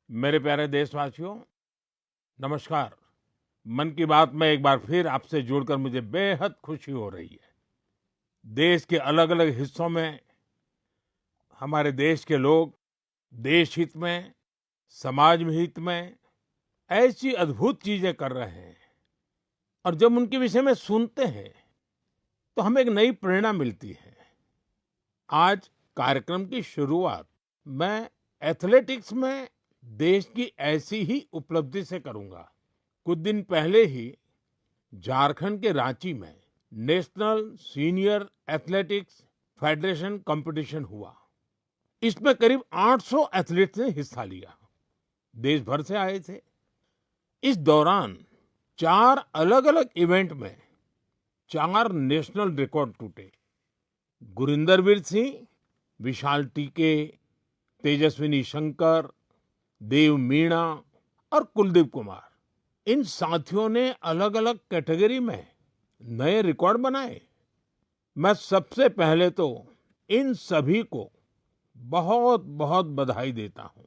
मेरे प्यारे देशवासियों, नमस्कार। मन की बात में एक बार फिर आपसे जुड़कर मुझे बेहद खुशी हो रही है। देश के अलग-अलग हिस्सों में हमारे देश के लोग देश हित में, समाज में हित में ऐसी अद्भुत चीजें कर रहे हैं और जब उनके विषय में सुनते हैं तो हमें एक नई प्रेरणा मिलती है। आज कार्यक्रम की शुरुआत मैं एथलेटिक्स में देश की ऐसी ही उपलब्धि से करूंगा। कुछ दिन पहले ही झारखंड के रांची में national senior athletics federation competition हुआ। इसमें करीब 800 एथलीट्स ने हिस्सा लिया। देश भर से आए थे। इस दौरान 4 अलग-अलग इवेंट में 4 नेशनल रिकॉर्ड टूटे। गुरिंदरवीर सिंह, विशाल टीके, तेजस्विनी शंकर, देव मीणा और कुलदीप कुमार, इन साथियों ने अलग-अलग कैटेगरी में नए रिकॉर्ड बनाए। मैं सबसे पहले तो इन सभी को बहुत बहुत बधाई देता हूं।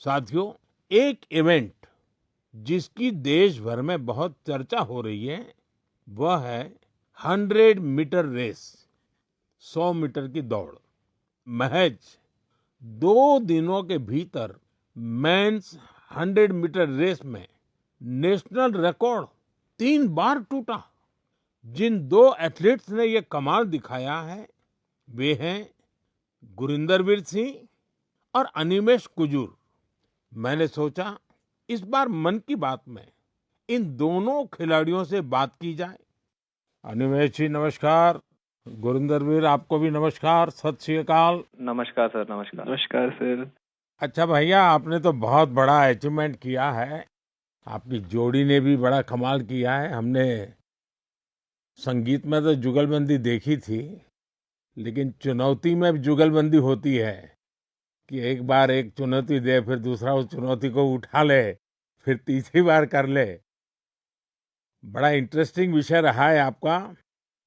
साथियों, एक इवेंट जिसकी देश भर में बहुत चर्चा हो रही है वह है 100 मीटर रेस, 100 मीटर की दौड़। महज 2 दिनों के भीतर मेंस 100 मीटर रेस में नेशनल रिकॉर्ड 3 बार टूटा। जिन 2 एथलीट्स ने ये कमाल दिखाया है वे हैं गुरिंदरवीर सिंह और अनिमेष कुजूर। मैंने सोचा इस बार मन की बात में इन दोनों खिलाड़ियों से बात की जाए। अनिमेष जी नमस्कार, गुरिंदरवीर आपको भी नमस्कार, सत श्री अकाल। नमस्कार सर। नमस्कार। नमस्कार सर। अच्छा भैया, आपने तो बहुत बड़ा अचीवमेंट किया है। आपकी जोड़ी ने भी बड़ा कमाल किया है। हमने संगीत में तो जुगलबंदी देखी थी, लेकिन चुनौती में भी जुगलबंदी होती है कि एक बार एक चुनौती दे, फिर दूसरा उस चुनौती को उठा ले, फिर तीसरी बार कर ले। बड़ा इंटरेस्टिंग विषय रहा है आपका।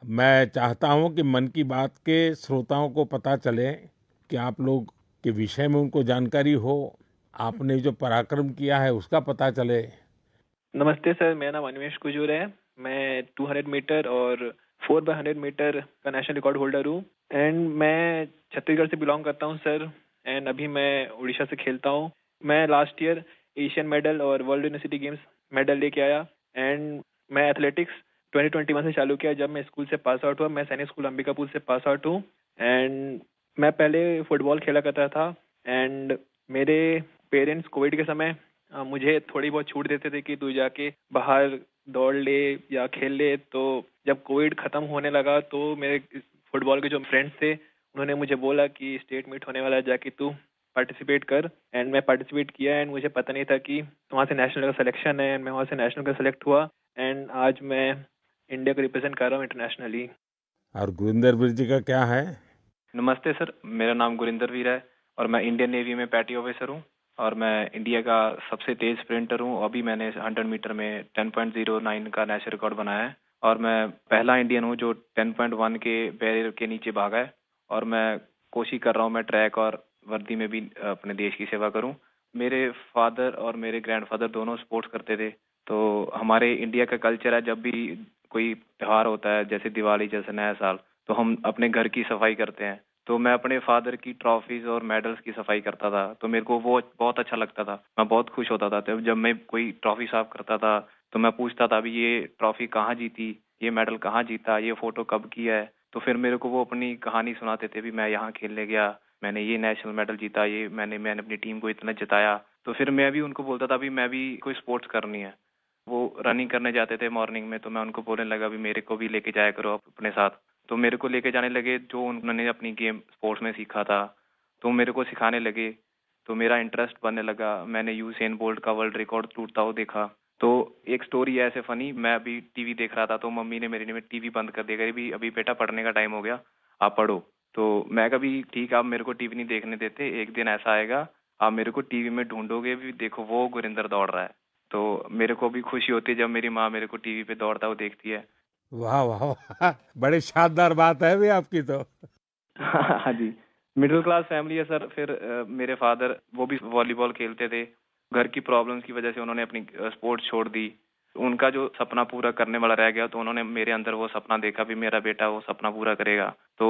मैं चाहता हूं कि मन की बात के श्रोताओं को पता चले कि आप लोग के विषय में उनको जानकारी हो, आपने जो पराक्रम किया है उसका पता चले। नमस्ते सर, मेरा नाम अनिमेष कुजूर है। मैं 200 मीटर और 4x100 मीटर का नेशनल रिकॉर्ड होल्डर हूँ एंड मैं छत्तीसगढ़ से बिलोंग करता हूँ सर। एंड अभी मैं उड़ीसा से खेलता हूँ। मैं लास्ट ईयर एशियन मेडल और वर्ल्ड यूनिवर्सिटी गेम्स मेडल लेके आया एंड मैं एथलेटिक्स 2021 से चालू किया। जब मैं स्कूल से पास आउट हुआ, मैं सैनिक स्कूल अंबिकापुर से पास आउट हूँ एंड मैं पहले फुटबॉल खेला करता था एंड मेरे पेरेंट्स कोविड के समय मुझे थोड़ी बहुत छूट देते थे कि तू जाके बाहर दौड़ ले या खेल ले। तो जब कोविड खत्म होने लगा तो मेरे फुटबॉल के जो फ्रेंड्स थे उन्होंने मुझे बोला कि स्टेट मीट होने वाला है, जाके तू पार्टिसिपेट कर। एंड मैं पार्टिसिपेट किया एंड मुझे पता नहीं था कि वहाँ से नेशनल का सिलेक्शन है एंड मैं वहाँ से नेशनल का सिलेक्ट हुआ एंड आज मैं इंडिया को रिप्रेजेंट कर रहा हूँ इंटरनेशनली। और गुरिंदरवीर जी का क्या है? नमस्ते सर, मेरा नाम गुरिंदरवीर है और मैं इंडियन नेवी में पैटी ऑफिसर हूँ और मैं इंडिया का सबसे तेज स्प्रिंटर हूँ। अभी मैंने 100 मीटर में 10.09 का नेशनल रिकॉर्ड बनाया है और मैं पहला इंडियन हूँ जो 10.1 के बैरियर के नीचे भागा है। और मैं कोशिश कर रहा हूँ मैं ट्रैक और वर्दी में भी अपने देश की सेवा करूँ। मेरे फादर और मेरे ग्रैंडफादर दोनों स्पोर्ट्स करते थे। तो हमारे इंडिया का कल्चर है, जब भी कोई त्योहार होता है जैसे दिवाली जैसे नया साल, तो हम अपने घर की सफाई करते हैं। तो मैं अपने फादर की ट्रॉफीज और मेडल्स की सफाई करता था, तो मेरे को वो बहुत अच्छा लगता था। मैं बहुत खुश होता था। तो जब मैं कोई ट्रॉफी साफ करता था तो मैं पूछता था अभी ये ट्रॉफी कहाँ जीती, ये मेडल कहाँ जीता, ये फोटो कब किया है। तो फिर मेरे को वो अपनी कहानी सुनाते थे भी मैं यहाँ खेलने गया, मैंने ये नेशनल मेडल जीता, ये मैंने अपनी टीम को इतना जिताया। तो फिर मैं भी उनको बोलता था भी मैं भी कोई स्पोर्ट्स करनी है। वो रनिंग करने जाते थे मॉर्निंग में, तो मैं उनको बोलने लगा भी मेरे को भी लेके जाया करो आप अपने साथ। तो मेरे को लेके जाने लगे, जो उन्होंने अपनी गेम स्पोर्ट्स में सीखा था तो मेरे को सिखाने लगे। तो मेरा इंटरेस्ट बनने लगा। मैंने यूसेन बोल्ट का वर्ल्ड रिकॉर्ड टूटता हुआ देखा। तो एक स्टोरी है ऐसे फनी, मैं अभी टीवी देख रहा था तो मम्मी ने मेरी ने टीवी बंद कर दिया, कही भी अभी बेटा पढ़ने का टाइम हो गया, आप पढ़ो। तो मैं कभी ठीक आप मेरे को टीवी नहीं देखने देते, एक दिन ऐसा आएगा आप मेरे को टीवी में ढूंढोगे भी, देखो वो गुरिंदर दौड़ रहा है। तो मेरे को भी खुशी होती है जब मेरी माँ मेरे को टीवी पे दौड़ता हुआ देखती है। वाह वाह वाह, बड़ी शानदार बात है भी आपकी तो। हाँ जी, मिडिल क्लास फैमिली है सर। फिर मेरे फादर वो भी वॉलीबॉल खेलते थे। घर की प्रॉब्लम्स की वजह से उन्होंने अपनी स्पोर्ट्स छोड़ दी। उनका जो सपना पूरा करने वाला रह गया, तो उन्होंने मेरे अंदर वो सपना देखा भी मेरा बेटा वो सपना पूरा करेगा। तो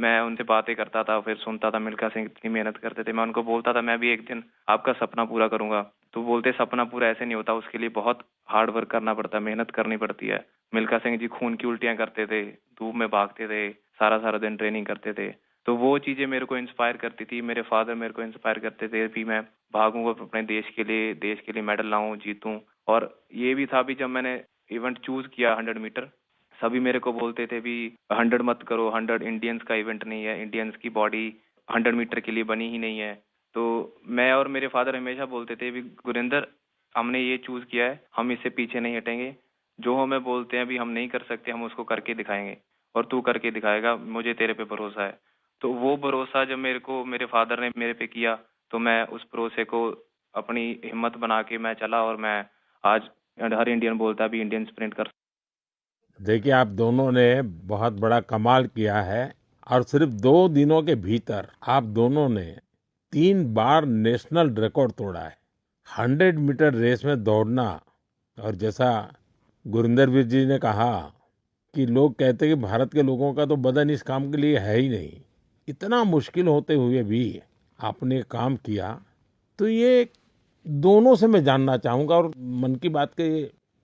मैं उनसे बातें करता था, फिर सुनता था मिल्खा सिंह इतनी मेहनत करते थे। मैं उनको बोलता था मैं भी एक दिन आपका सपना पूरा करूंगा। तो बोलते सपना पूरा ऐसे नहीं होता, उसके लिए बहुत हार्ड वर्क करना पड़ता है, मेहनत करनी पड़ती है। मिल्खा सिंह जी खून की उल्टियां करते थे, धूप में भागते थे, सारा सारा दिन ट्रेनिंग करते थे। तो वो चीजें मेरे को इंस्पायर करती थी। मेरे फादर मेरे को इंस्पायर करते थे भी मैं भागूंगा अपने देश के लिए मेडल लाऊं, जीतूं। और ये भी था भी जब मैंने इवेंट चूज किया 100 मीटर, सभी मेरे को बोलते थे भी 100 मत करो, 100 इंडियंस का इवेंट नहीं है, इंडियंस की बॉडी 100 मीटर के लिए बनी ही नहीं है। तो मैं और मेरे फादर हमेशा बोलते थे भी गुरिंदर हमने ये चूज किया है, हम इससे पीछे नहीं हटेंगे। जो हमें बोलते हैं भी हम नहीं कर सकते, हम उसको करके दिखाएंगे और तू करके दिखाएगा, मुझे तेरे पे भरोसा है। तो वो भरोसा जब मेरे को मेरे फादर ने मेरे पे किया, तो मैं उस भरोसे को अपनी हिम्मत बना के मैं चला और मैं आज हर इंडियन बोलता भी इंडियन स्प्रिंट कर। देखिए आप दोनों ने बहुत बड़ा कमाल किया है और सिर्फ 2 दिनों के भीतर आप दोनों ने 3 बार नेशनल रिकॉर्ड तोड़ा है। 100 मीटर रेस में दौड़ना, और जैसा गुरिंदर वीर जी ने कहा कि लोग कहते हैं कि भारत के लोगों का तो बदन इस काम के लिए है ही नहीं, इतना मुश्किल होते हुए भी आपने काम किया। तो ये दोनों से मैं जानना चाहूंगा और मन की बात के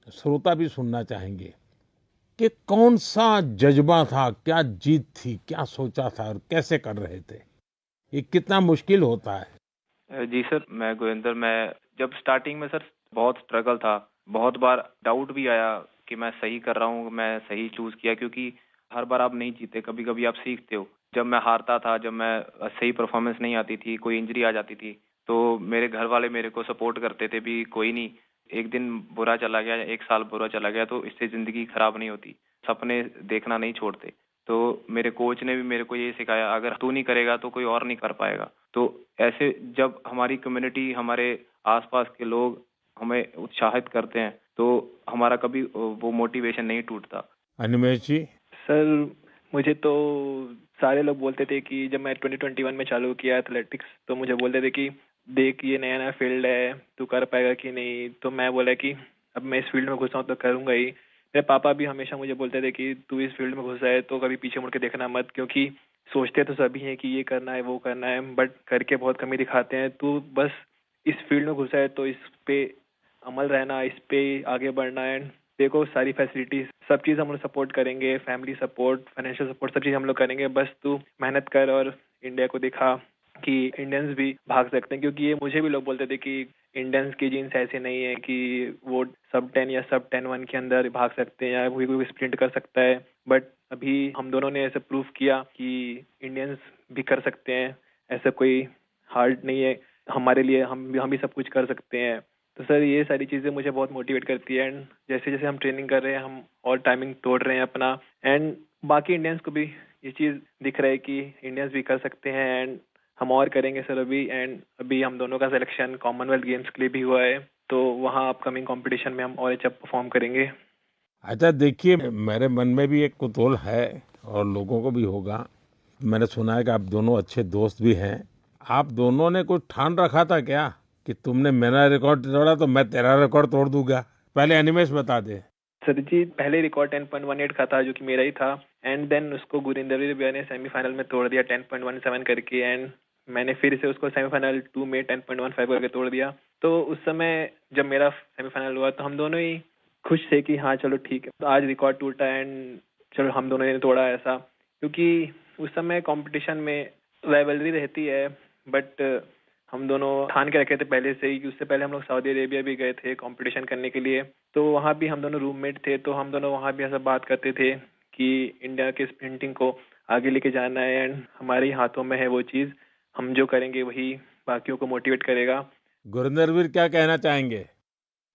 श्रोता भी सुनना चाहेंगे कि कौन सा जज्बा था, क्या जीत थी, क्या सोचा था और कैसे कर रहे थे, ये कितना मुश्किल होता है। जी सर, मैं गुरिंदर, मैं जब स्टार्टिंग में सर बहुत स्ट्रगल था, बहुत बार डाउट भी आया कि मैं सही कर रहा हूँ, मैं सही चूज किया, क्योंकि हर बार आप नहीं जीते, कभी कभी आप सीखते हो। जब मैं हारता था, जब मैं सही परफॉर्मेंस नहीं आती थी, कोई इंजरी आ जाती थी, तो मेरे घर वाले मेरे को सपोर्ट करते थे भी कोई नहीं, एक दिन बुरा चला गया, एक साल बुरा चला गया तो इससे जिंदगी खराब नहीं होती, सपने देखना नहीं छोड़ते। तो मेरे कोच ने भी मेरे को ये सिखाया, अगर तू नहीं करेगा तो कोई और नहीं कर पाएगा। तो ऐसे जब हमारी कम्युनिटी, हमारे आसपास के लोग हमें उत्साहित करते हैं, तो हमारा कभी वो मोटिवेशन नहीं टूटता। अनिमेश जी। सर मुझे तो सारे लोग बोलते थे कि जब मैं 2021 में चालू किया एथलेटिक्स, तो मुझे बोलते थे कि देख ये नया नया फील्ड है, तू कर पाएगा कि नहीं। तो मैं बोला कि अब मैं इस फील्ड में घुसा हूँ तो करूंगा ही। मेरे पापा भी हमेशा मुझे बोलते थे कि तू इस फील्ड में घुसा है तो कभी पीछे मुड़ के देखना मत, क्योंकि सोचते तो सभी हैं कि ये करना है वो करना है, बट करके बहुत कमी दिखाते हैं। तू बस इस फील्ड में घुसा है तो इस पे अमल रहना, इस पे आगे बढ़ना है। देखो सारी फैसिलिटीज सब चीज़ हम लोग सपोर्ट करेंगे, फैमिली सपोर्ट, फाइनेंशियल सपोर्ट, सब चीज़ हम लोग करेंगे, बस तू मेहनत कर और इंडिया को दिखा कि इंडियंस भी भाग सकते हैं। क्योंकि ये मुझे भी लोग बोलते थे कि इंडियंस की जीन्स ऐसे नहीं है कि वो सब 10 या सब 10-1 के अंदर भाग सकते हैं या कोई स्प्रिंट कर सकता है। बट अभी हम दोनों ने ऐसे प्रूव किया कि इंडियंस भी कर सकते हैं, ऐसा कोई हार्ड नहीं है हमारे लिए, हम भी सब कुछ कर सकते हैं। तो सर ये सारी चीज़ें मुझे बहुत मोटिवेट करती है। एंड जैसे जैसे हम ट्रेनिंग कर रहे हैं, हम और टाइमिंग तोड़ रहे हैं अपना, एंड बाकी इंडियंस को भी ये चीज़ दिख रहा है कि इंडियंस भी कर सकते हैं। एंड हम और करेंगे सर अभी। एंड अभी हम दोनों का सिलेक्शन कॉमनवेल्थ गेम्स के लिए भी हुआ है, तो वहाँ अपकमिंग कंपटीशन में हम और अच्छा परफॉर्म करेंगे। अच्छा देखिए, मेरे मन में भी एक कुतूहल है और लोगों को भी होगा। मैंने सुना है कि आप दोनों अच्छे दोस्त भी हैं। आप दोनों ने कुछ ठान रखा था क्या कि तुमने मेरा रिकॉर्ड तोड़ा तो मैं तेरा रिकॉर्ड तोड़ दूंगा? पहले अनिमेश बता दे। सर जी पहले रिकॉर्ड 10.18 का था जो कि मेरा ही था। एंड देन उसको गुरिंदर भैया ने सेमीफाइनल में तोड़ दिया 10.17 करके। एंड मैंने फिर से उसको सेमीफाइनल 2 में 10.15 करके तोड़ दिया। तो उस समय जब मेरा सेमीफाइनल हुआ तो हम दोनों ही खुश थे कि हाँ चलो ठीक है, तो आज रिकॉर्ड टूटा एंड चलो हम दोनों ने तोड़ा ऐसा। क्योंकि उस समय कंपटीशन में राइवलरी रहती है, बट हम दोनों ठान के रखे थे पहले से ही कि उससे पहले हम लोग सऊदी अरेबिया भी गए थे कंपटीशन करने के लिए। तो वहाँ भी हम दोनों रूममेट थे, तो हम दोनों वहाँ भी ऐसा बात करते थे कि इंडिया के स्प्रिंटिंग को आगे लेके जाना है एंड हमारे ही हाथों में है वो चीज़। हम जो करेंगे वही बाकियों को मोटिवेट करेगा। गुरिंदर वीर क्या कहना चाहेंगे?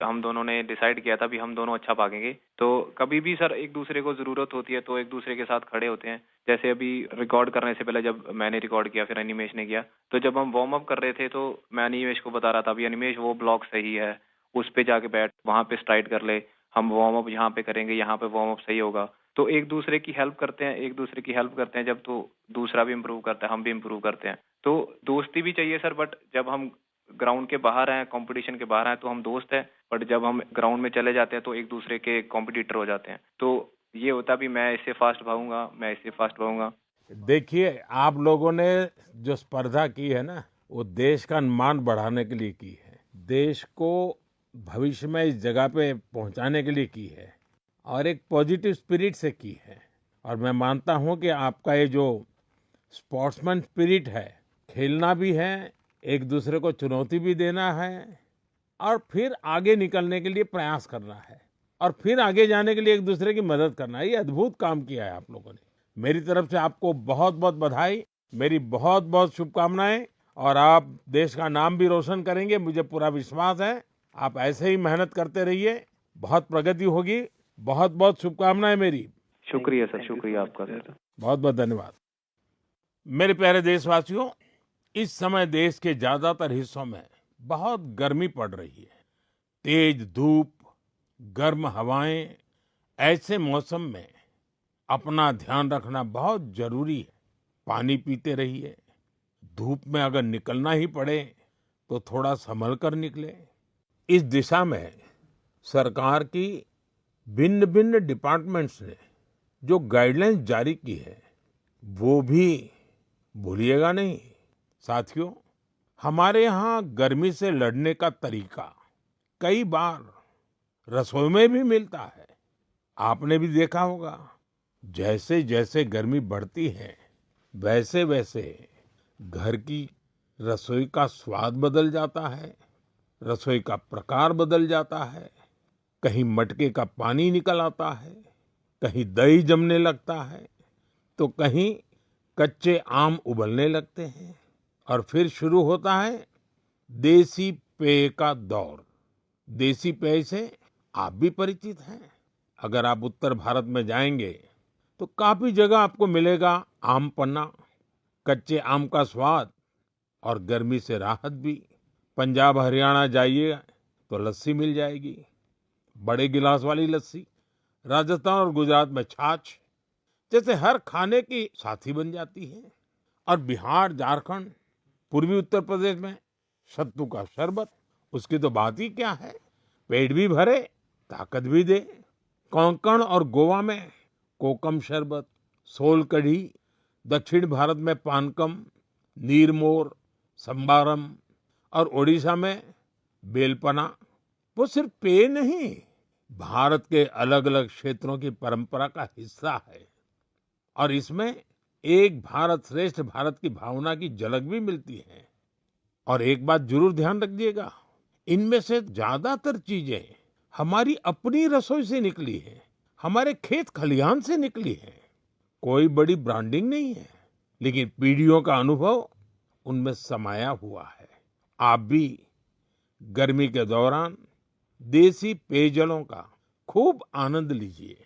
हम दोनों ने डिसाइड किया था भी हम दोनों अच्छा भागेंगे। तो कभी भी सर एक दूसरे को जरूरत होती है तो एक दूसरे के साथ खड़े होते हैं। जैसे अभी रिकॉर्ड करने से पहले जब मैंने रिकॉर्ड किया फिर अनिमेश ने किया, तो जब हम वार्म अप कर रहे थे तो मैं अनिमेश को बता रहा था भी अनिमेश वो ब्लॉक सही है, उस पे जाके बैठ, वहां पे स्ट्राइड कर ले, हम वार्म अप यहाँ पे करेंगे, यहाँ पे वार्म अप सही होगा। तो एक दूसरे की हेल्प करते हैं, एक दूसरे की हेल्प करते हैं जब, तो दूसरा भी इम्प्रूव करता है, हम भी इम्प्रूव करते हैं। तो दोस्ती भी चाहिए सर, बट जब हम ग्राउंड के बाहर हैं, कंपटीशन के बाहर हैं तो हम दोस्त हैं, बट जब हम ग्राउंड में चले जाते हैं तो एक दूसरे के कॉम्पिटिटर हो जाते हैं। तो ये होता भी मैं इससे फास्ट भागूंगा, मैं इससे फास्ट भागूंगा। देखिए, आप लोगों ने जो स्पर्धा की है ना, वो देश का मान बढ़ाने के लिए की है, देश को भविष्य में इस जगह पे पहुंचाने के लिए की है और एक पॉजिटिव स्पिरिट से की है। और मैं मानता हूं कि आपका ये जो स्पोर्ट्समैन स्पिरिट है, खेलना भी है, एक दूसरे को चुनौती भी देना है और फिर आगे निकलने के लिए प्रयास करना है और फिर आगे जाने के लिए एक दूसरे की मदद करना है, ये अद्भुत काम किया है आप लोगों ने। मेरी तरफ से आपको बहुत बहुत बधाई, मेरी बहुत बहुत शुभकामनाएं और आप देश का नाम भी रोशन करेंगे, मुझे पूरा विश्वास है। आप ऐसे ही मेहनत करते रहिए, बहुत प्रगति होगी। बहुत बहुत शुभकामनाएं मेरी। शुक्रिया सर, शुक्रिया आपका सर। बहुत बहुत धन्यवाद। मेरे प्यारे देशवासियों, इस समय देश के ज्यादातर हिस्सों में बहुत गर्मी पड़ रही है, तेज धूप, गर्म हवाएं। ऐसे मौसम में अपना ध्यान रखना बहुत जरूरी है। पानी पीते रहिए, धूप में अगर निकलना ही पड़े तो थोड़ा संभल कर निकले। इस दिशा में सरकार की भिन्न भिन्न डिपार्टमेंट्स ने जो गाइडलाइंस जारी की है वो भी भूलिएगा नहीं। साथियों, हमारे यहाँ गर्मी से लड़ने का तरीका कई बार रसोई में भी मिलता है। आपने भी देखा होगा, जैसे जैसे गर्मी बढ़ती है वैसे वैसे घर की रसोई का स्वाद बदल जाता है, रसोई का प्रकार बदल जाता है। कहीं मटके का पानी निकल आता है, कहीं दही जमने लगता है, तो कहीं कच्चे आम उबलने लगते हैं और फिर शुरू होता है देसी पेय का दौर। देसी पेय से आप भी परिचित हैं। अगर आप उत्तर भारत में जाएंगे तो काफी जगह आपको मिलेगा आम पन्ना, कच्चे आम का स्वाद और गर्मी से राहत भी। पंजाब हरियाणा जाइए तो लस्सी मिल जाएगी, बड़े गिलास वाली लस्सी। राजस्थान और गुजरात में छाछ जैसे हर खाने की साथी बन जाती है। और बिहार, झारखंड, पूर्वी उत्तर प्रदेश में सत्तू का शरबत, उसकी तो बात ही क्या है, पेट भी भरे, ताकत भी दे। कोंकण और गोवा में कोकम शरबत, सोल कढ़ी, दक्षिण भारत में पानकम, नीरमोर, संबारम और ओडिशा में बेलपना। वो सिर्फ पेय नहीं, भारत के अलग अलग क्षेत्रों की परंपरा का हिस्सा है और इसमें एक भारत श्रेष्ठ भारत की भावना की झलक भी मिलती है। और एक बात जरूर ध्यान रखिएगा, इनमें से ज्यादातर चीजें हमारी अपनी रसोई से निकली है, हमारे खेत खलिहान से निकली है। कोई बड़ी ब्रांडिंग नहीं है, लेकिन पीढ़ियों का अनुभव उनमें समाया हुआ है। आप भी गर्मी के दौरान देसी पेयजलों का खूब आनंद लीजिए।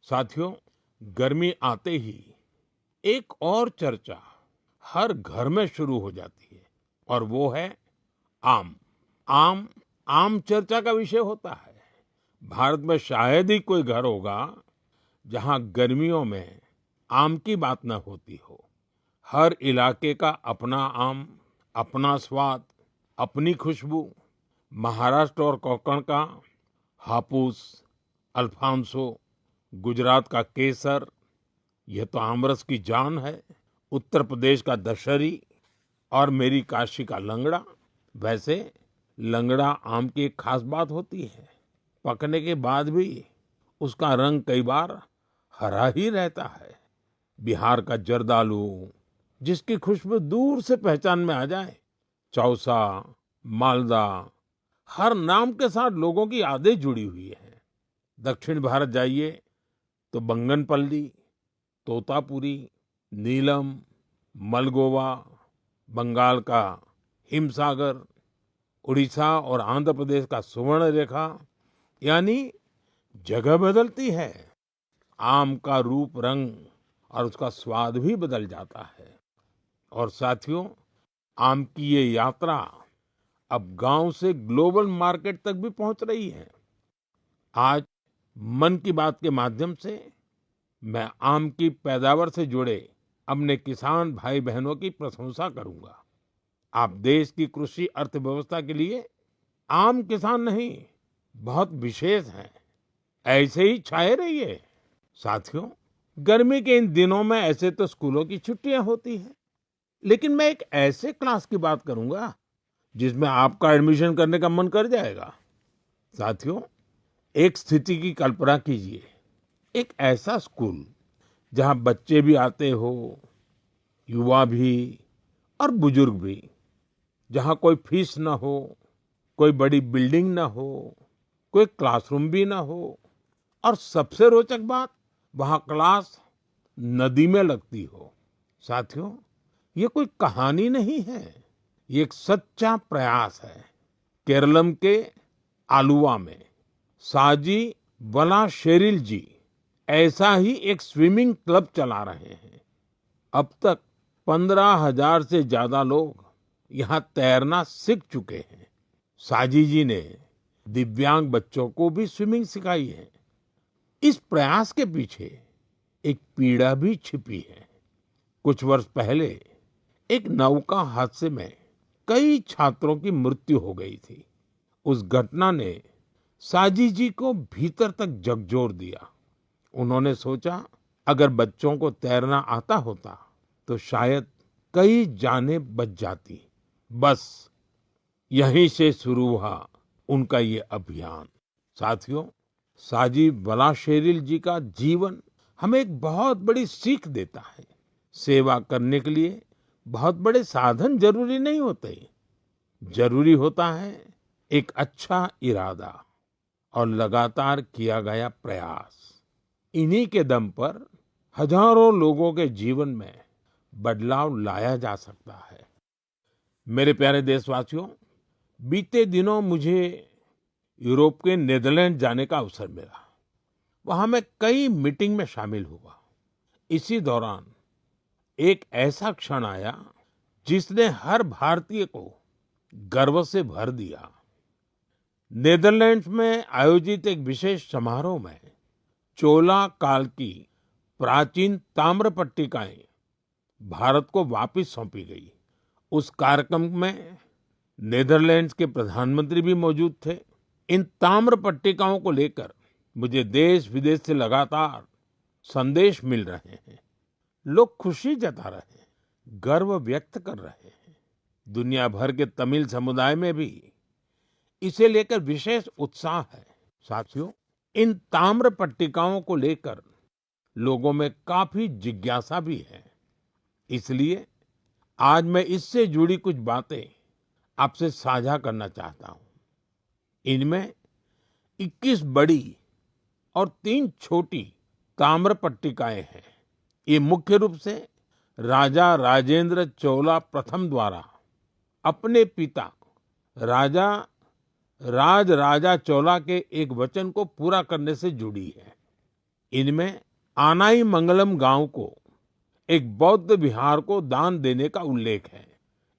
साथियों, गर्मी आते ही एक और चर्चा हर घर में शुरू हो जाती है और वो है आम। आम आम चर्चा का विषय होता है। भारत में शायद ही कोई घर होगा जहां गर्मियों में आम की बात न होती हो। हर इलाके का अपना आम, अपना स्वाद, अपनी खुशबू। महाराष्ट्र और कोंकण का हापुस, अल्फांसो, गुजरात का केसर, यह तो आमरस की जान है। उत्तर प्रदेश का दशहरी और मेरी काशी का लंगड़ा। वैसे लंगड़ा आम की एक खास बात होती है, पकने के बाद भी उसका रंग कई बार हरा ही रहता है। बिहार का जर्दालू, जिसकी खुशबू दूर से पहचान में आ जाए। चौसा, मालदा, हर नाम के साथ लोगों की यादें जुड़ी हुई है। दक्षिण भारत जाइए तो बंगनपल्ली, तोतापुरी, नीलम, मलगोवा, बंगाल का हिमसागर, उड़ीसा और आंध्र प्रदेश का सुवर्ण रेखा यानी जगह बदलती है, आम का रूप रंग और उसका स्वाद भी बदल जाता है। और साथियों, आम की ये यात्रा अब गांव से ग्लोबल मार्केट तक भी पहुंच रही है। आज मन की बात के माध्यम से मैं आम की पैदावार से जुड़े अपने किसान भाई बहनों की प्रशंसा करूंगा। आप देश की कृषि अर्थव्यवस्था के लिए आम किसान नहीं, बहुत विशेष हैं। ऐसे ही छाए रहिए। साथियों, गर्मी के इन दिनों में ऐसे तो स्कूलों की छुट्टियां होती हैं, लेकिन मैं एक ऐसे क्लास की बात करूंगा जिसमें आपका एडमिशन करने का मन कर जाएगा। साथियों, एक स्थिति की कल्पना कीजिए, एक ऐसा स्कूल जहां बच्चे भी आते हो, युवा भी और बुजुर्ग भी, जहां कोई फीस ना हो, कोई बड़ी बिल्डिंग ना हो, कोई क्लासरूम भी ना हो, और सबसे रोचक बात, वहां क्लास नदी में लगती हो। साथियों, ये कोई कहानी नहीं है, ये एक सच्चा प्रयास है। केरलम के आलुवा में साजी वलाशेरिल जी ऐसा ही एक स्विमिंग क्लब चला रहे हैं। अब तक 15,000 से ज्यादा लोग यहाँ तैरना सीख चुके हैं। साजी जी ने दिव्यांग बच्चों को भी स्विमिंग सिखाई है। इस प्रयास के पीछे एक पीड़ा भी छिपी है। कुछ वर्ष पहले एक नौका हादसे में कई छात्रों की मृत्यु हो गई थी। उस घटना ने साजी जी को भीतर तक झकझोर दिया। उन्होंने सोचा, अगर बच्चों को तैरना आता होता तो शायद कई जानें बच जाती। बस यहीं से शुरू हुआ उनका ये अभियान। साथियों, साजी वलाशेरिल जी का जीवन हमें एक बहुत बड़ी सीख देता है। सेवा करने के लिए बहुत बड़े साधन जरूरी नहीं होते, जरूरी होता है एक अच्छा इरादा और लगातार किया गया प्रयास। इन्हीं के दम पर हजारों लोगों के जीवन में बदलाव लाया जा सकता है। मेरे प्यारे देशवासियों, बीते दिनों मुझे यूरोप के नीदरलैंड जाने का अवसर मिला। वहां मैं कई मीटिंग में शामिल हुआ। इसी दौरान एक ऐसा क्षण आया जिसने हर भारतीय को गर्व से भर दिया। नीदरलैंड्स में आयोजित एक विशेष समारोह में चोला काल की प्राचीन ताम्र पट्टिकाएं भारत को वापस सौंपी गई। उस कार्यक्रम में नीदरलैंड्स के प्रधानमंत्री भी मौजूद थे। इन ताम्र पट्टिकाओं को लेकर मुझे देश विदेश से लगातार संदेश मिल रहे हैं। लोग खुशी जता रहे हैं, गर्व व्यक्त कर रहे हैं। दुनिया भर के तमिल समुदाय में भी इसे लेकर विशेष उत्साह है। साथियों, इन ताम्र पट्टिकाओं को लेकर लोगों में काफी जिज्ञासा भी है। इसलिए आज मैं इससे जुड़ी कुछ बातें आपसे साझा करना चाहता हूं। इनमें 21 बड़ी और 3 छोटी ताम्र पट्टिकाएं हैं। ये मुख्य रूप से राजा राजेंद्र चोला प्रथम द्वारा अपने पिता राजा राजराजा चोला के एक वचन को पूरा करने से जुड़ी है। इनमें आनाई मंगलम गांव को एक बौद्ध विहार को दान देने का उल्लेख है।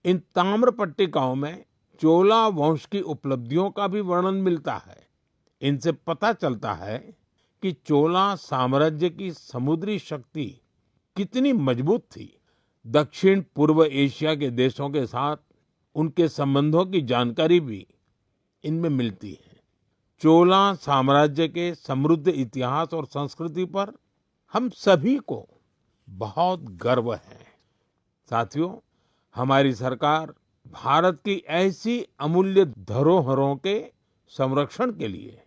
इन ताम्र पट्टिकाओं में चोला वंश की उपलब्धियों का भी वर्णन मिलता है। इनसे पता चलता है कि चोला साम्राज्य की समुद्री शक्ति कितनी मजबूत थी। दक्षिण पूर्व एशिया के देशों के साथ उनके संबंधों की जानकारी भी इनमें मिलती है। चोला साम्राज्य के समृद्ध इतिहास और संस्कृति पर हम सभी को बहुत गर्व है। साथियों, हमारी सरकार भारत की ऐसी अमूल्य धरोहरों के संरक्षण के लिए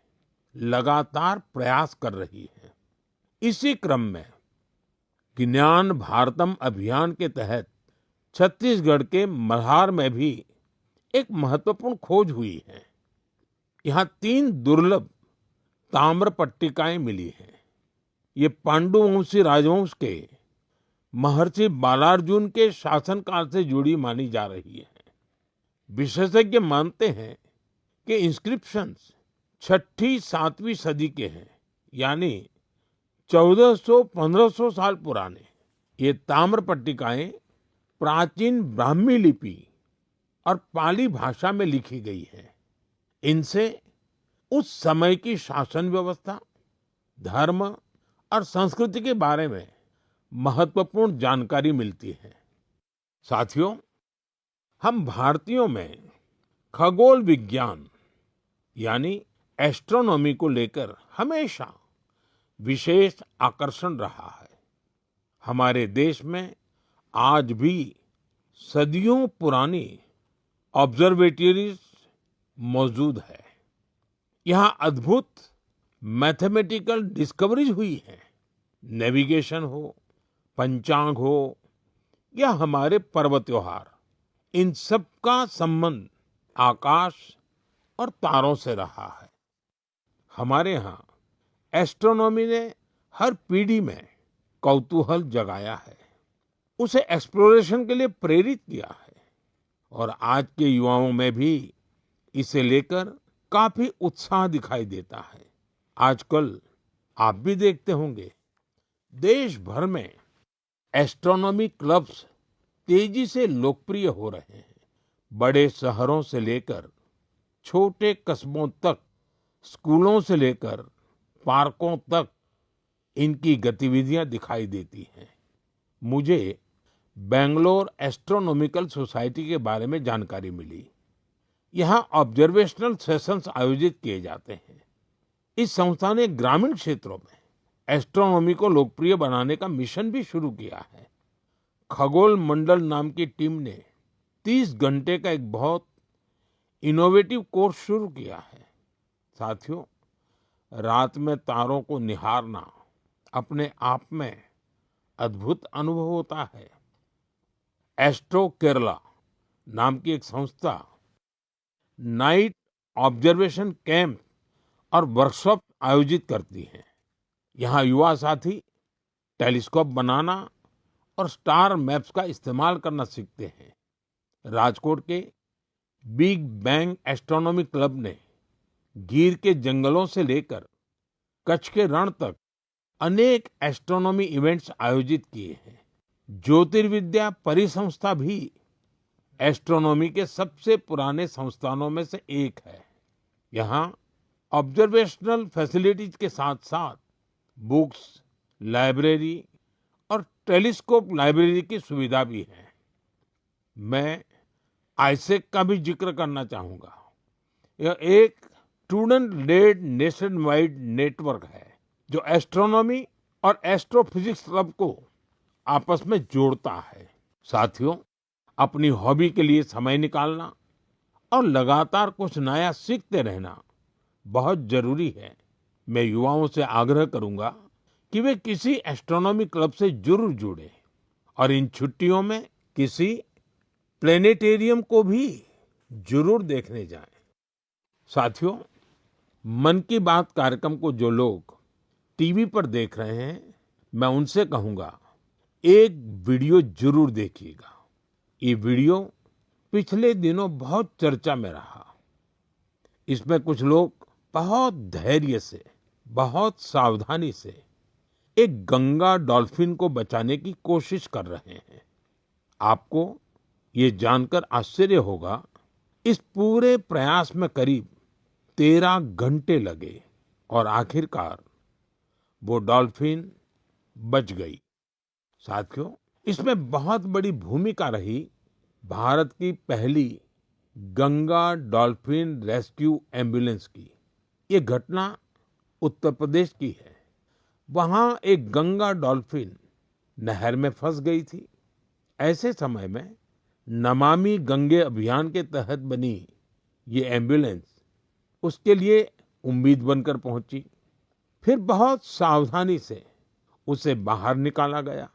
लगातार प्रयास कर रही है। इसी क्रम में ज्ञान भारतम अभियान के तहत छत्तीसगढ़ के मल्हार में भी एक महत्वपूर्ण खोज हुई है। यहाँ 3 दुर्लभ ताम्र पट्टिकाएं मिली हैं। ये पांडुवंशी राजवंश के महर्षि बालार्जुन के शासनकाल से जुड़ी मानी जा रही है। विशेषज्ञ मानते हैं कि इंस्क्रिप्शंस 6ठी-7वीं सदी के हैं, यानी 1400-1500 साल पुराने। ये ताम्र पट्टिकाएं प्राचीन ब्राह्मी लिपि और पाली भाषा में लिखी गई है। इनसे उस समय की शासन व्यवस्था, धर्म और संस्कृति के बारे में महत्वपूर्ण जानकारी मिलती है। साथियों, हम भारतीयों में खगोल विज्ञान यानी एस्ट्रोनॉमी को लेकर हमेशा विशेष आकर्षण रहा है। हमारे देश में आज भी सदियों पुरानी ऑब्जर्वेटरीज मौजूद है। यहाँ अद्भुत मैथमेटिकल डिस्कवरीज हुई है। नेविगेशन हो, पंचांग हो या हमारे पर्व त्योहार, इन सब का संबंध आकाश और तारों से रहा है। हमारे यहाँ एस्ट्रोनॉमी ने हर पीढ़ी में कौतूहल जगाया है, उसे एक्सप्लोरेशन के लिए प्रेरित किया है और आज के युवाओं में भी इसे लेकर काफी उत्साह दिखाई देता है। आजकल आप भी देखते होंगे, देश भर में एस्ट्रोनॉमी क्लब्स तेजी से लोकप्रिय हो रहे हैं। बड़े शहरों से लेकर छोटे कस्बों तक, स्कूलों से लेकर पार्कों तक इनकी गतिविधियां दिखाई देती हैं। मुझे बेंगलोर एस्ट्रोनॉमिकल सोसाइटी के बारे में जानकारी मिली। यहाँ ऑब्जर्वेशनल सेशंस आयोजित किए जाते हैं। इस संस्था ने ग्रामीण क्षेत्रों में एस्ट्रोनॉमी को लोकप्रिय बनाने का मिशन भी शुरू किया है। खगोल मंडल नाम की टीम ने 30 घंटे का एक बहुत इनोवेटिव कोर्स शुरू किया है। साथियों, रात में तारों को निहारना अपने आप में अद्भुत अनुभव होता है। एस्ट्रो केरला नाम की एक संस्था नाइट ऑब्जर्वेशन कैंप और वर्कशॉप आयोजित करती है। यहाँ युवा साथी टेलीस्कोप बनाना और स्टार मैप्स का इस्तेमाल करना सीखते हैं। राजकोट के बिग बैंग एस्ट्रोनॉमी क्लब ने गिर के जंगलों से लेकर कच्छ के रण तक अनेक एस्ट्रोनॉमी इवेंट्स आयोजित किए हैं। ज्योतिर्विद्या परिसंस्था भी एस्ट्रोनॉमी के सबसे पुराने संस्थानों में से एक है। यहाँ ऑब्जर्वेशनल फैसिलिटीज के साथ-साथ बुक्स, लाइब्रेरी और टेलीस्कोप लाइब्रेरी की सुविधा भी है। मैं आईसेक का भी जिक्र करना चाहूंगा। यह एक student led nationwide network है जो एस्ट्रोनॉमी और एस्ट्रोफिजिक्स क्लब को आपस में जोड़ता है। साथियों, अपनी हॉबी के लिए समय निकालना और लगातार कुछ नया सीखते रहना बहुत जरूरी है। मैं युवाओं से आग्रह करूंगा कि वे किसी एस्ट्रोनॉमी क्लब से जरूर जुड़ें और इन छुट्टियों में किसी प्लेनेटेरियम को भी जरूर देखने जाएं। साथियों, मन की बात कार्यक्रम को जो लोग टीवी पर देख रहे हैं, मैं उनसे कहूंगा, एक वीडियो जरूर देखिएगा। ये वीडियो पिछले दिनों बहुत चर्चा में रहा। इसमें कुछ लोग बहुत धैर्य से, बहुत सावधानी से एक गंगा डॉल्फिन को बचाने की कोशिश कर रहे हैं। आपको ये जानकर आश्चर्य होगा, इस पूरे प्रयास में करीब 13 घंटे लगे और आखिरकार वो डॉल्फिन बच गई। साथियों, इसमें बहुत बड़ी भूमिका रही भारत की पहली गंगा डॉल्फिन रेस्क्यू एम्बुलेंस की। ये घटना उत्तर प्रदेश की है। वहां एक गंगा डॉल्फिन नहर में फंस गई थी। ऐसे समय में नमामि गंगे अभियान के तहत बनी ये एम्बुलेंस उसके लिए उम्मीद बनकर पहुंची। फिर बहुत सावधानी से उसे बाहर निकाला गया,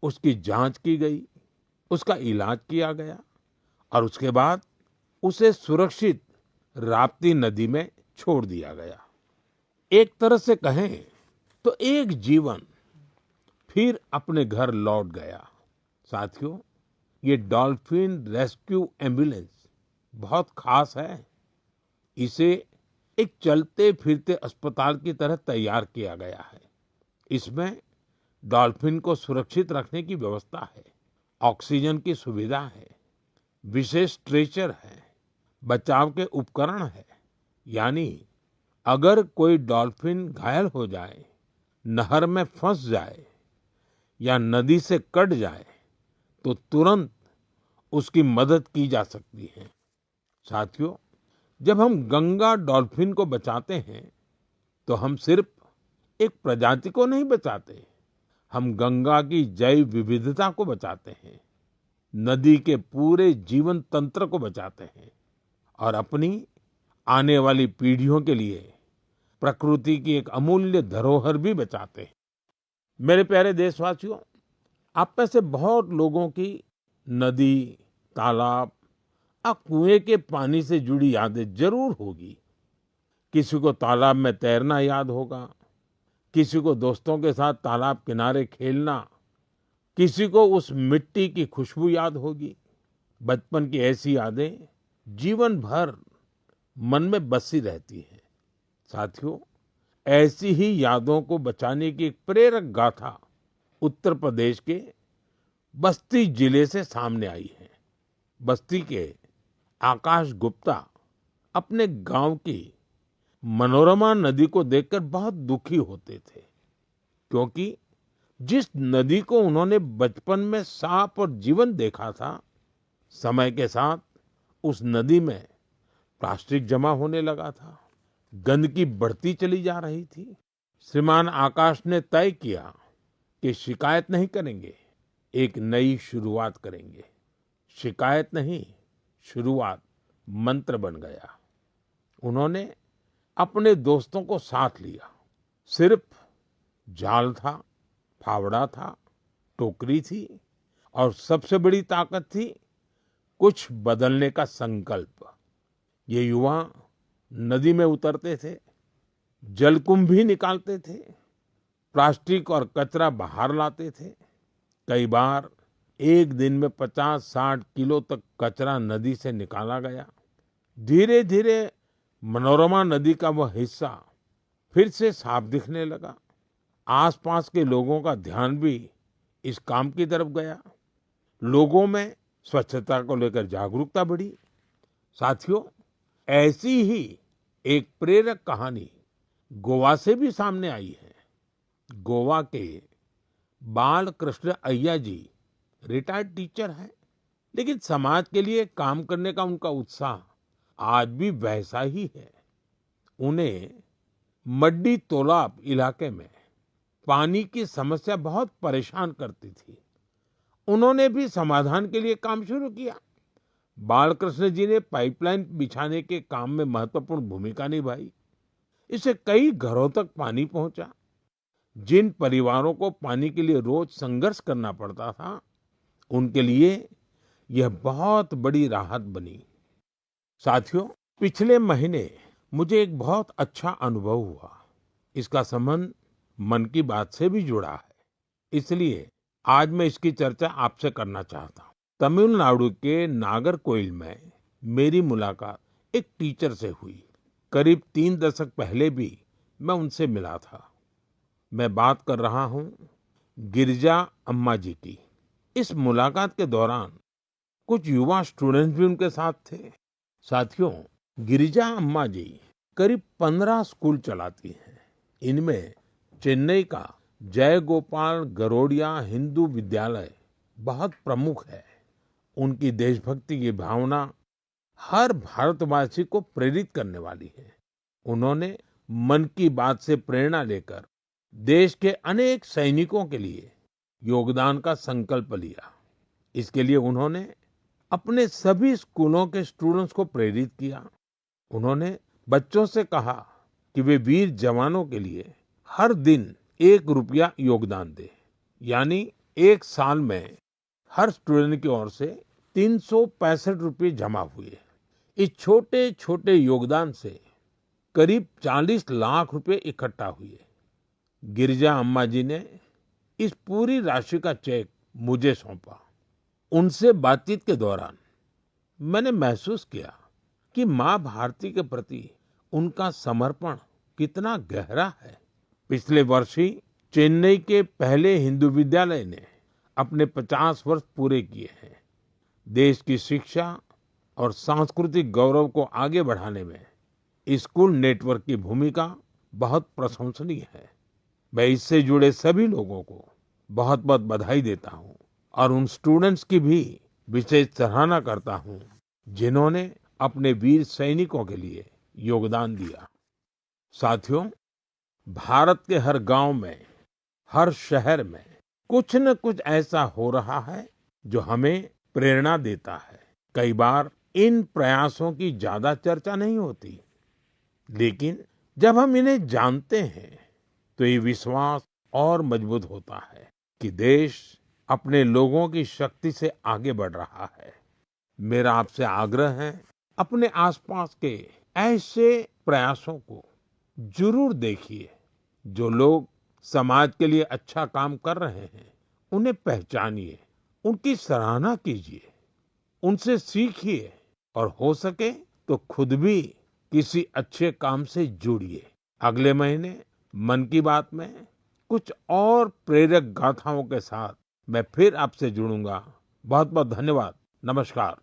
उसकी जांच की गई, उसका इलाज किया गया और उसके बाद उसे सुरक्षित राप्ती नदी में छोड़ दिया गया। एक तरह से कहें तो एक जीवन फिर अपने घर लौट गया। साथियों, ये डॉल्फिन रेस्क्यू एम्बुलेंस बहुत खास है। इसे एक चलते फिरते अस्पताल की तरह तैयार किया गया है। इसमें डॉल्फिन को सुरक्षित रखने की व्यवस्था है, ऑक्सीजन की सुविधा है, विशेष स्ट्रेचर है, बचाव के उपकरण है। यानी अगर कोई डॉल्फिन घायल हो जाए, नहर में फंस जाए या नदी से कट जाए तो तुरंत उसकी मदद की जा सकती है। साथियों, जब हम गंगा डॉल्फिन को बचाते हैं तो हम सिर्फ एक प्रजाति को नहीं बचाते, हम गंगा की जैव विविधता को बचाते हैं, नदी के पूरे जीवन तंत्र को बचाते हैं और अपनी आने वाली पीढ़ियों के लिए प्रकृति की एक अमूल्य धरोहर भी बचाते हैं। मेरे प्यारे देशवासियों, आप में से बहुत लोगों की नदी, तालाब और कुएं के पानी से जुड़ी यादें जरूर होगी। किसी को तालाब में तैरना याद होगा, किसी को दोस्तों के साथ तालाब किनारे खेलना, किसी को उस मिट्टी की खुशबू याद होगी। बचपन की ऐसी यादें जीवन भर मन में बसी रहती हैं। साथियों, ऐसी ही यादों को बचाने की एक प्रेरक गाथा उत्तर प्रदेश के बस्ती जिले से सामने आई है। बस्ती के आकाश गुप्ता अपने गांव की मनोरमा नदी को देखकर बहुत दुखी होते थे, क्योंकि जिस नदी को उन्होंने बचपन में साफ और जीवन देखा था, समय के साथ उस नदी में प्लास्टिक जमा होने लगा था, गंदगी बढ़ती चली जा रही थी। श्रीमान आकाश ने तय किया कि शिकायत नहीं करेंगे, एक नई शुरुआत करेंगे। शिकायत नहीं, शुरुआत मंत्र बन गया। उन्होंने अपने दोस्तों को साथ लिया। सिर्फ जाल था, फावड़ा था, टोकरी थी और सबसे बड़ी ताकत थी कुछ बदलने का संकल्प। ये युवा नदी में उतरते थे, जलकुंभ भी निकालते थे, प्लास्टिक और कचरा बाहर लाते थे। कई बार एक दिन में 50-60 किलो तक कचरा नदी से निकाला गया। धीरे धीरे मनोरमा नदी का वह हिस्सा फिर से साफ दिखने लगा। आसपास के लोगों का ध्यान भी इस काम की तरफ गया। लोगों में स्वच्छता को लेकर जागरूकता बढ़ी। साथियों, ऐसी ही एक प्रेरक कहानी गोवा से भी सामने आई है। गोवा के बाल कृष्ण अय्या जी रिटायर्ड टीचर हैं, लेकिन समाज के लिए काम करने का उनका उत्साह आज भी वैसा ही है। उन्हें मड्डी तोलाब इलाके में पानी की समस्या बहुत परेशान करती थी। उन्होंने भी समाधान के लिए काम शुरू किया। बालकृष्ण जी ने पाइपलाइन बिछाने के काम में महत्वपूर्ण भूमिका निभाई। इससे कई घरों तक पानी पहुंचा। जिन परिवारों को पानी के लिए रोज संघर्ष करना पड़ता था, उनके लिए यह बहुत बड़ी राहत बनी। साथियों, पिछले महीने मुझे एक बहुत अच्छा अनुभव हुआ। इसका संबंध मन की बात से भी जुड़ा है, इसलिए आज मैं इसकी चर्चा आपसे करना चाहता हूँ। तमिलनाडु के नागरकोइल में मेरी मुलाकात एक टीचर से हुई। करीब 3 दशक पहले भी मैं उनसे मिला था। मैं बात कर रहा हूँ गिरिजा अम्मा जी की। इस मुलाकात के दौरान कुछ युवा स्टूडेंट्स भी उनके साथ थे। साथियों, गिरिजा अम्मा जी करीब 15 स्कूल चलाती हैं। इनमें चेन्नई का जय गोपाल गरोडिया हिंदू विद्यालय बहुत प्रमुख है। उनकी देशभक्ति की भावना हर भारतवासी को प्रेरित करने वाली है। उन्होंने मन की बात से प्रेरणा लेकर देश के अनेक सैनिकों के लिए योगदान का संकल्प लिया। इसके लिए उन्होंने अपने सभी स्कूलों के स्टूडेंट्स को प्रेरित किया। उन्होंने बच्चों से कहा कि वे वीर जवानों के लिए हर दिन 1 रुपया योगदान दें। यानी एक साल में हर स्टूडेंट की ओर से 365 रुपये जमा हुए। इस छोटे छोटे योगदान से करीब 40 लाख रुपए इकट्ठा हुए। गिरिजा अम्मा जी ने इस पूरी राशि का चेक मुझे सौंपा। उनसे बातचीत के दौरान मैंने महसूस किया कि माँ भारती के प्रति उनका समर्पण कितना गहरा है। पिछले वर्ष ही चेन्नई के पहले हिंदू विद्यालय ने अपने 50 वर्ष पूरे किए हैं। देश की शिक्षा और सांस्कृतिक गौरव को आगे बढ़ाने में स्कूल नेटवर्क की भूमिका बहुत प्रशंसनीय है। मैं इससे जुड़े सभी लोगों को बहुत बहुत बधाई देता हूँ और उन स्टूडेंट्स की भी विशेष सराहना करता हूँ जिन्होंने अपने वीर सैनिकों के लिए योगदान दिया। साथियों, भारत के हर गांव में, हर शहर में कुछ न कुछ ऐसा हो रहा है जो हमें प्रेरणा देता है। कई बार इन प्रयासों की ज्यादा चर्चा नहीं होती, लेकिन जब हम इन्हें जानते हैं तो ये विश्वास और मजबूत होता है कि देश अपने लोगों की शक्ति से आगे बढ़ रहा है। मेरा आपसे आग्रह है, अपने आसपास के ऐसे प्रयासों को जरूर देखिए। जो लोग समाज के लिए अच्छा काम कर रहे हैं, उन्हें पहचानिए, उनकी सराहना कीजिए, उनसे सीखिए और हो सके तो खुद भी किसी अच्छे काम से जुड़िए। अगले महीने मन की बात में कुछ और प्रेरक गाथाओं के साथ मैं फिर आपसे जुड़ूंगा। बहुत बहुत धन्यवाद। नमस्कार।